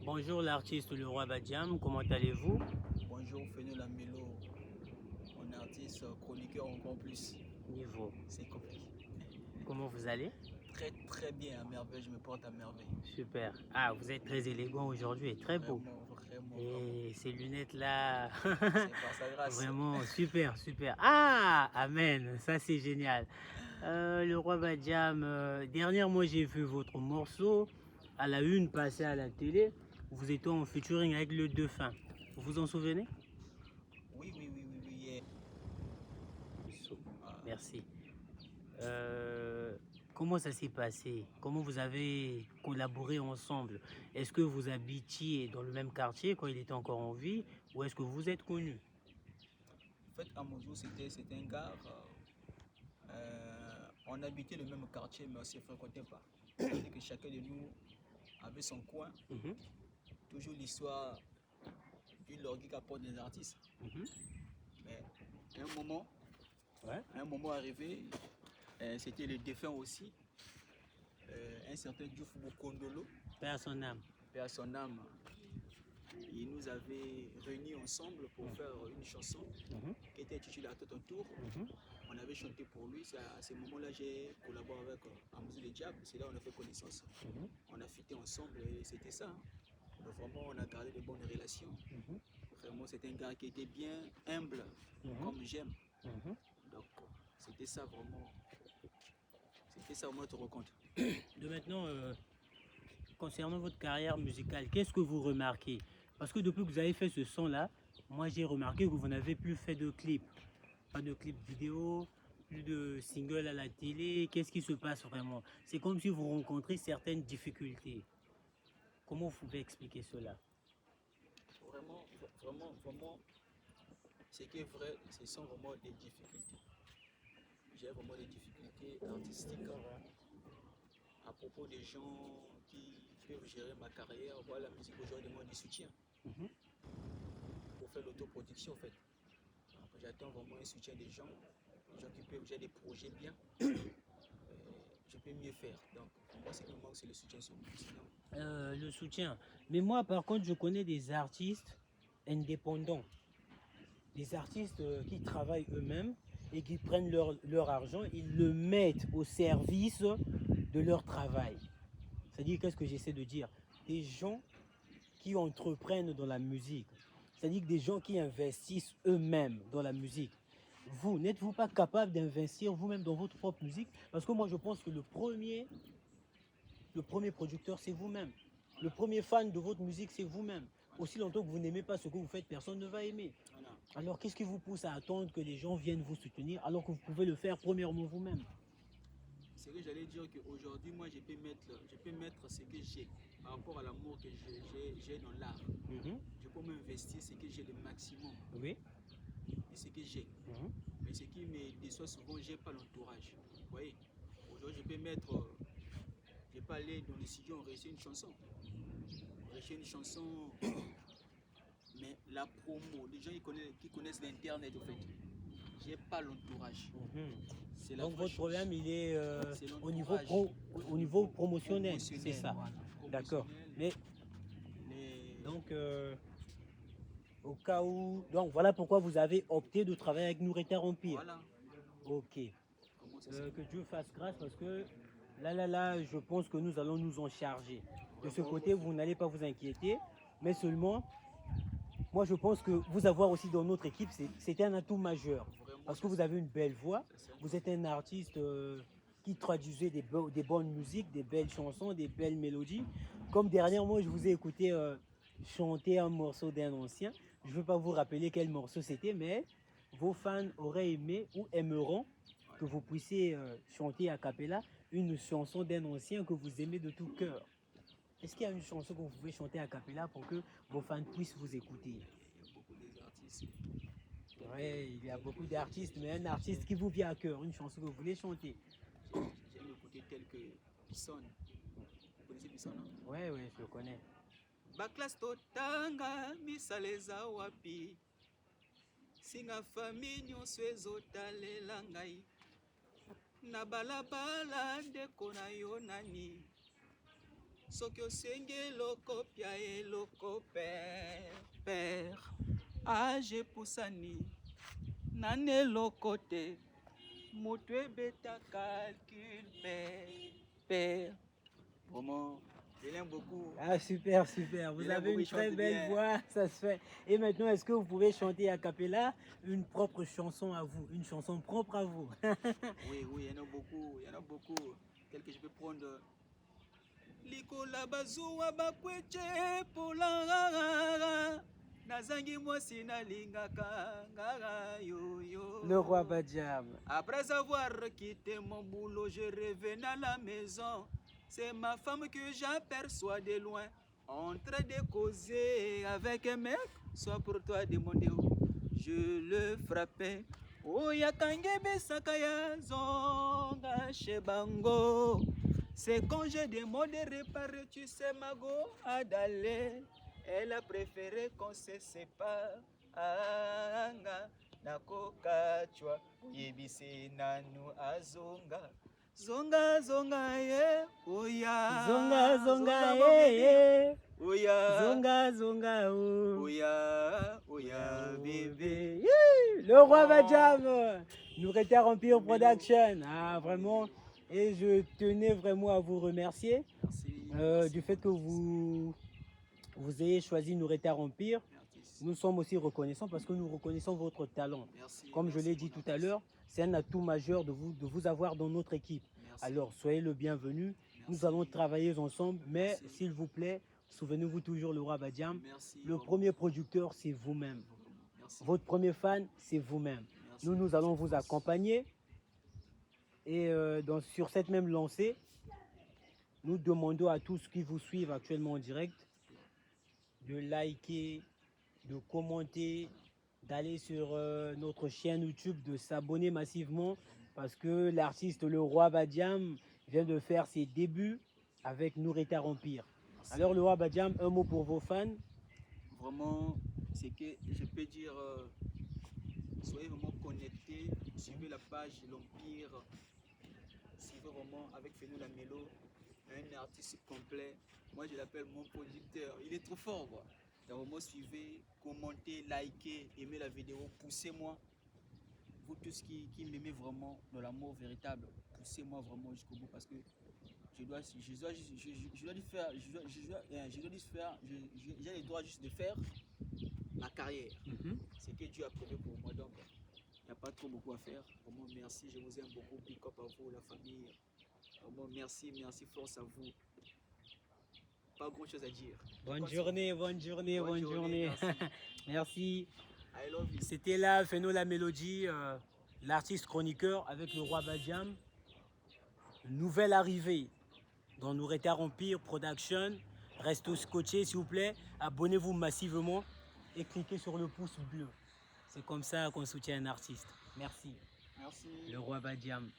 Bonjour l'artiste Le Roi Badiam, comment allez-vous? Bonjour Fenel Lamelo, on est artiste chroniqueur encore plus. Niveau. C'est compliqué. Comment vous allez? Très très bien, à merveille, je me porte à merveille. Super. Ah, vous êtes très élégant aujourd'hui et très beau. Vraiment, vraiment, vraiment. Et ces lunettes-là, C'est par sa grâce. vraiment super, super. Ah, amen, ça c'est génial. Le Roi Badiam, dernièrement j'ai vu votre morceau à la une passer à la télé. Vous étiez en featuring avec le Dauphin. Vous vous en souvenez? Oui, oui, oui, oui, oui. Ah, Merci. Comment ça s'est passé? Comment vous avez collaboré ensemble? Est-ce que vous habitiez dans le même quartier quand il était encore en vie ou est-ce que vous êtes connus? en fait, à Mozo, c'était un gars. On habitait le même quartier, mais on ne se fréquentait pas. C'est-à-dire que chacun de nous avait son coin. Mhm, Toujours l'histoire du lorgui qu'apportent les artistes. mhm. Mais Ouais. à un moment arrivé, c'était le défunt aussi. Un certain Diouf Bokondolo, Père à son âme. paix à son âme, il nous avait réunis ensemble pour Mhm, faire une chanson mhm, qui était intitulée À ton tour. mhm. On avait chanté pour lui. C'est à ce moment-là j'ai collaboré avec Amouzou le Diable. C'est là où on a fait connaissance. Mhm, On a fêté ensemble et c'était ça. Donc vraiment, on a gardé de bonnes relations. mhm, Vraiment, c'est un gars qui était bien humble, mhm, comme j'aime. mhm. Donc, c'était ça vraiment. C'était ça vraiment notre rencontre. De maintenant, concernant votre carrière musicale, qu'est-ce que vous remarquez? Parce que depuis que vous avez fait ce son-là, moi j'ai remarqué que vous n'avez plus fait de clips. Pas de clips vidéo, plus de singles à la télé. Qu'est-ce qui se passe vraiment? C'est comme si vous rencontrez certaines difficultés. Comment vous pouvez expliquer cela? Vraiment, vraiment, vraiment, ce qui est vrai, ce sont vraiment des difficultés. J'ai vraiment des difficultés artistiques à propos des gens qui peuvent gérer ma carrière. Voilà, la musique aujourd'hui demande du soutien Mhm. pour faire l'autoproduction en fait. Donc, j'attends vraiment un soutien des gens qui peuvent gérer des projets bien. Je peux mieux faire. Donc pour moi, ce qui me manque, c'est le soutien sur moi. Sinon, Le soutien. Mais moi, par contre, je connais des artistes indépendants, des artistes qui travaillent eux-mêmes et qui prennent leur argent, ils le mettent au service de leur travail. C'est-à-dire, qu'est-ce que j'essaie de dire? Des gens qui entreprennent dans la musique, c'est-à-dire des gens qui investissent eux-mêmes dans la musique. Vous, n'êtes-vous pas capable d'investir vous-même dans votre propre musique? Parce que moi, je pense que le premier producteur, c'est vous-même. Le voilà, premier fan de votre musique, c'est vous-même. voilà, Aussi longtemps que vous n'aimez pas ce que vous faites, personne ne va aimer. voilà. Alors, qu'est-ce qui vous pousse à attendre que les gens viennent vous soutenir alors que vous pouvez le faire premièrement vous-même? C'est que j'allais dire qu'aujourd'hui, moi, je peux mettre ce que j'ai par rapport à l'amour que j'ai dans l'art. Mhm. Je peux m'investir ce que j'ai le maximum Oui. de ce que j'ai. Mhm. Mais ce qui me déçoit souvent, j'ai pas l'entourage. Vous voyez, aujourd'hui, je peux aller dans les studios, enregistrer une chanson. Enregistrer une chanson, mais la promo, les gens qui connaissent l'internet, en fait, j'ai pas l'entourage. Mhm. C'est la Donc vraie votre chose. problème, il est C'est au niveau l'entourage, au niveau promotionnel, c'est ça. voilà, D'accord. promotionnel. Mais Les... donc au cas où, donc voilà pourquoi vous avez opté de travailler avec Nourriture Empire. Voilà Ok. comment c'est ça. Que Dieu fasse grâce parce que là, je pense que nous allons nous en charger. De ce Vraiment, côté, vous n'allez pas vous inquiéter, mais seulement, moi je pense que vous avoir aussi dans notre équipe, c'est un atout majeur. vraiment, Parce que vous avez une belle voix, ça, vous êtes un artiste qui traduisait des bonnes musiques, des belles chansons, des belles mélodies. Comme dernièrement, je vous ai écouté chanter un morceau d'un ancien. Je ne veux pas vous rappeler quel morceau c'était, mais vos fans auraient aimé ou aimeront que vous puissiez chanter a cappella une chanson d'un ancien que vous aimez de tout cœur. Est-ce qu'il y a une chanson que vous pouvez chanter a cappella pour que vos fans puissent vous écouter? il y a beaucoup d'artistes Oui, il y a beaucoup tels que d'artistes, mais un artiste qui vous vient à cœur, une chanson que vous voulez chanter. j'aime écouter tels que Bisson. Vous connaissez Bisson, non? Oui, oui, je le connais. Baklas totanga misala eza wapi singa fami nyonso ezotalela ngai na balabala ndeko na yo nani soki osengi eloko pia eloko père age epusani nani eloko te moto ebeta calcul père. Vraiment, je l'aime beaucoup. Ah, super, super. Vous Il aime avez beaucoup, une il très chante belle bien. voix, ça se fait. Et maintenant, est-ce que vous pouvez chanter a cappella une propre chanson à vous, une chanson propre à vous? Oui, oui, il y en a beaucoup, il y en a beaucoup. Tel que je peux prendre. Likola bazuwa bakweche pola nazangi mwasi nalingaka ngara yoyo. Le roi Badiam. Après avoir quitté mon boulot, je revenais à la maison. C'est ma femme que j'aperçois de loin, en train de causer avec un mec, soit pour toi demander où. Je le frappais. Oh yakangebe sakaya zonga shebango. C'est quand j'ai demandé de réparer, tu sais Mago Adale. Elle a préféré qu'on se sépare. Anga nakoka chwa yebise nanu azonga. Zonga zonga ye oya. Zonga, zonga, mon bébé. eh, eh. Oya. Zonga, zonga, oh. Oya, oya, bébé. Le roi Oh. Badiam, Nourriture Empire Milo. Production. Ah, vraiment. Et je tenais vraiment à vous remercier Merci. du fait que vous ayez choisi Nourriture Empire. Merci. Nous sommes aussi reconnaissants parce que nous reconnaissons votre talent. Merci. Comme je l'ai dit tout à l'heure, c'est un atout majeur de vous avoir dans notre équipe. Merci. Alors, soyez le bienvenu. Merci. Nous allons travailler ensemble. Mais Merci. s'il vous plaît, souvenez-vous toujours le roi Badiam. Merci. Le premier producteur, c'est vous-même. Merci. Votre premier fan, c'est vous-même. Merci. Nous allons vous accompagner. Et sur cette même lancée, nous demandons à tous qui vous suivent actuellement en direct de liker, de commenter, d'aller sur notre chaîne YouTube, de s'abonner massivement parce que l'artiste Le Roi Badiam vient de faire ses débuts avec Nourriture Empire. Merci. Alors Le Roi Badiam, un mot pour vos fans? Vraiment, c'est que je peux dire, soyez vraiment connectés, suivez la page L'Empire, suivez vraiment avec Fénou la Mélo, un artiste complet. Moi je l'appelle mon producteur, il est trop fort quoi. Donc vraiment suivez, commentez, likez, aimez la vidéo, poussez-moi. Vous tous qui m'aimez vraiment dans l'amour véritable, poussez-moi vraiment jusqu'au bout parce que j'ai le droit juste de faire ma carrière. C'est que Dieu a prévu pour moi, donc il n'y a pas trop beaucoup à faire. Vraiment merci, je vous aime beaucoup, big up à vous, la famille. Vraiment merci, merci, force à vous. Pas grand chose à dire. Bonne journée, bonne journée, bonne journée. Merci. Merci. I love you. C'était là, Fénou la Mélodie, l'artiste chroniqueur avec Le Roi Badiam. Nouvelle arrivée dans Nourriture Empire Production. Restez scotchés s'il vous plaît. Abonnez-vous massivement et cliquez sur le pouce bleu. C'est comme ça qu'on soutient un artiste. Merci. Merci. Le Roi Badiam.